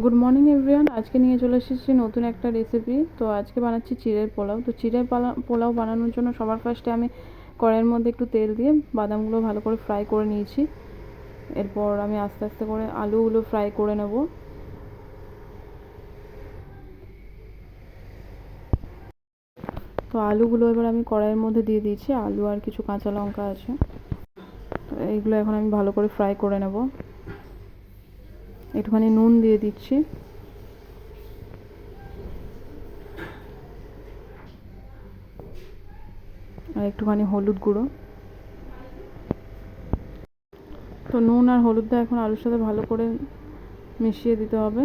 Good morning everyone. আজকে নিয়ে চলে এসেছি নতুন একটা রেসিপি। তো আজকে বানাচ্ছি চিড়ের পোলাও। তো চিড়ের পোলাও বানানোর জন্য সবার ফার্স্টে আমি কড়াইয়ের মধ্যে একটু তেল দিয়ে বাদামগুলো ভালো করে ফ্রাই করে নিয়েছি। এরপর আমি আস্তে আস্তে করে আলুগুলো ফ্রাই করে নেব। তো আলুগুলো এবার আমি কড়াইয়ের মধ্যে দিয়ে দিয়েছি। আলু আর কিছু কাঁচা লঙ্কা আছে, তো এইগুলো এখন আমি ভালো করে ফ্রাই করে নেব। একটুখানি নুন দিয়ে দিচ্ছি, আর একটুখানি হলুদ গুঁড়ো। তো নুন আর হলুদটা এখন আলুর সাথে ভালো করে মিশিয়ে দিতে হবে।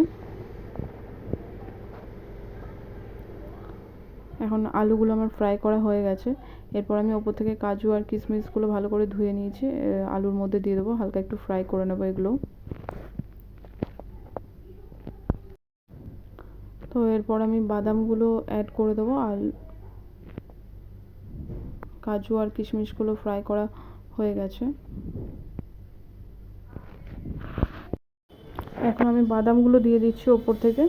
এখন আলুগুলো আমার ফ্রাই করা হয়ে গেছে। এরপর আমি ওপর থেকে কাজু আর কিশমিশগুলো ভালো করে ধুয়ে নিয়েছি, আলুর মধ্যে দিয়ে দেবো। হালকা একটু ফ্রাই করে নেবো এগুলো। তো এরপর আমি বাদামগুলো অ্যাড করে দেবো, আর কাজু আর কিশমিশগুলো ফ্রাই করা হয়ে গেছে। এখন আমি বাদামগুলো দিয়ে দিচ্ছি ওপর থেকে,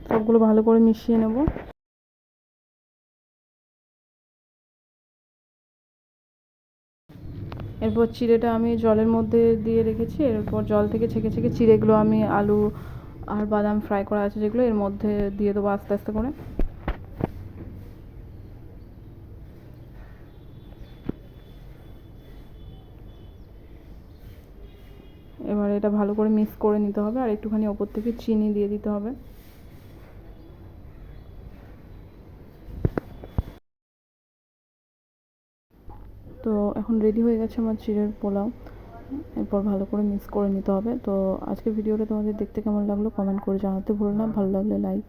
সবগুলো ভালো করে মিশিয়ে নেব। এরপর চিড়েটা আমি জলের মধ্যে দিয়ে রেখেছি। এরপর জল থেকে ছেঁকে ছেঁকে চিড়েগুলো আমি আলু আর বাদাম ফ্রাই করা আছে যেগুলো, এর মধ্যে দিয়ে দেবো আস্তে আস্তে করে। এবার এটা ভালো করে মিক্স করে নিতে হবে, আর একটুখানি ওপর থেকে চিনি দিয়ে দিতে হবে। তো এখন রেডি হয়ে গেছে আমার চিড়ের পোলাও। এরপর ভালো করে মিক্স করে নিতে হবে। তো আজকের ভিডিওটা তোমাদের দেখতে কেমন লাগলো কমেন্ট করে জানাতে ভুলো না। ভালো লাগলে লাইক